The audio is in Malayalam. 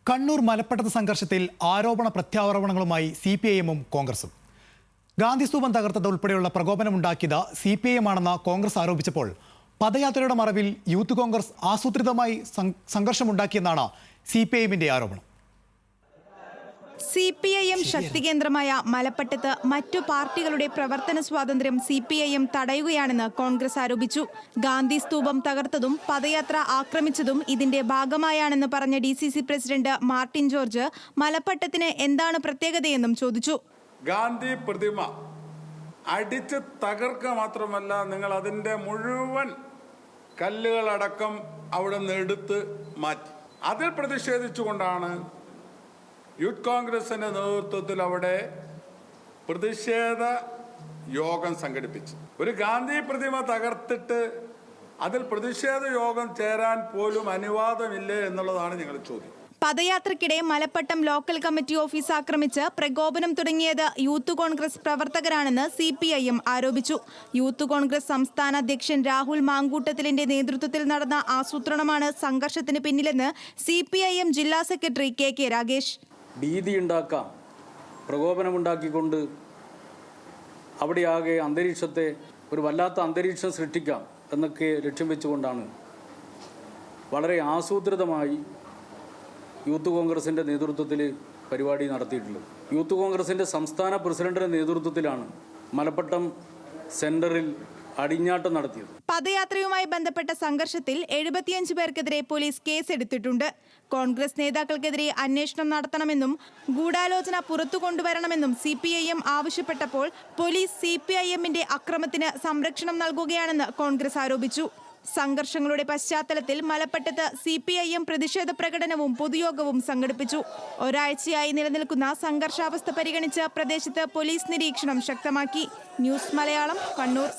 കണ്ണൂർ മലപ്പട്ടത്ത് സംഘർഷത്തിൽ ആരോപണ പ്രത്യാരോപണങ്ങളുമായി CPIM-ഉം കോൺഗ്രസും. ഗാന്ധി സ്തൂപം തകർത്തത് ഉൾപ്പെടെയുള്ള പ്രകോപനമുണ്ടാക്കിയത് CPIM ആണെന്ന് കോൺഗ്രസ് ആരോപിച്ചപ്പോൾ പദയാത്രയുടെ മറവിൽ യൂത്ത് കോൺഗ്രസ് ആസൂത്രിതമായി സംഘർഷമുണ്ടാക്കിയെന്നാണ് CPIM-ന്റെ ആരോപണം. CPIM ശക്തികേന്ദ്രമായ മലപ്പട്ടത്ത് മറ്റു പാർട്ടികളുടെ പ്രവർത്തന സ്വാതന്ത്ര്യം CPIM തടയുകയാണെന്ന് കോൺഗ്രസ് ആരോപിച്ചു. ഗാന്ധി സ്തൂപം തകർത്തതും പദയാത്ര ആക്രമിച്ചതും ഇതിന്റെ ഭാഗമായാണെന്ന് പറഞ്ഞ DCC പ്രസിഡന്റ് മാർട്ടിൻ ജോർജ് മലപ്പട്ടത്തിന് എന്താണ് പ്രത്യേകതയെന്നും ചോദിച്ചു. ഗാന്ധി പ്രതിമ അടിച്ച് തകർക്കുക മാത്രമല്ല, നിങ്ങൾ അതിൻ്റെ മുഴുവൻ കല്ലുകളടക്കം അവിടെ നിന്ന് എടുത്ത് മാറ്റി. അതിൽ പ്രതിഷേധിച്ചുകൊണ്ടാണ് യൂത്ത് കോൺഗ്രസിന്റെ നേതൃത്വത്തിൽ അവിടെ പ്രതിഷേധ യോഗം സംഘടിപ്പിച്ചു. ഒരു ഗാന്ധി പ്രതിമ തകർത്തിട്ട് അതിൽ പ്രതിഷേധ യോഗം ചേരാൻ പോലും അനുവാദമില്ലേ എന്നുള്ളതാണ് ഞങ്ങളുടെ ചോദ്യം. പദയാത്രയ്ക്കിടെ മലപ്പട്ടം ലോക്കൽ കമ്മിറ്റി ഓഫീസ് ആക്രമിച്ച് പ്രകോപനം തുടങ്ങിയത് യൂത്ത് കോൺഗ്രസ് പ്രവർത്തകരാണെന്ന് CPIM ആരോപിച്ചു. യൂത്ത് കോൺഗ്രസ് സംസ്ഥാന അധ്യക്ഷൻ രാഹുൽ മാങ്കൂട്ടത്തിലിന്റെ നേതൃത്വത്തിൽ നടന്ന ആസൂത്രണമാണ് സംഘർഷത്തിന് പിന്നിലെന്ന് CPIM ജില്ലാ സെക്രട്ടറി KK രാഗേഷ്. ഭീതിയുണ്ടാക്കാം, പ്രകോപനമുണ്ടാക്കിക്കൊണ്ട് അവിടെയാകെ അന്തരീക്ഷത്തെ ഒരു വല്ലാത്ത അന്തരീക്ഷം സൃഷ്ടിക്കാം എന്നൊക്കെ ലക്ഷ്യം വെച്ചുകൊണ്ടാണ് വളരെ ആസൂത്രിതമായി യൂത്ത് കോൺഗ്രസിൻ്റെ നേതൃത്വത്തിൽ പരിപാടി നടത്തിയിട്ടുള്ളത്. യൂത്ത് കോൺഗ്രസിൻ്റെ സംസ്ഥാന പ്രസിഡന്റിന്റെ നേതൃത്വത്തിലാണ് മലപ്പട്ടം സെന്ററിൽ അടിഞ്ഞാട്ടം നടത്തിയത്. പദയാത്രയുമായി ബന്ധപ്പെട്ട സംഘർഷത്തിൽ 75 പേർക്കെതിരെ പോലീസ് കേസെടുത്തിട്ടുണ്ട്. കോൺഗ്രസ് നേതാക്കൾക്കെതിരെ അന്വേഷണം നടത്തണമെന്നും ഗൂഢാലോചന പുറത്തു കൊണ്ടുവരണമെന്നും CPIM ആവശ്യപ്പെട്ടപ്പോൾ പോലീസ് CPIM-ന്റെ അക്രമത്തിന് സംരക്ഷണം നൽകുകയാണെന്ന് കോൺഗ്രസ് ആരോപിച്ചു. സംഘർഷങ്ങളുടെ പശ്ചാത്തലത്തിൽ മലപ്പട്ടത്ത് CPIM പ്രതിഷേധ പ്രകടനവും പൊതുയോഗവും സംഘടിപ്പിച്ചു. ഒരാഴ്ചയായി നിലനിൽക്കുന്ന സംഘർഷാവസ്ഥ പരിഗണിച്ച് പ്രദേശത്ത് പോലീസ് നിരീക്ഷണം ശക്തമാക്കി. ന്യൂസ് മലയാളം, കണ്ണൂർ.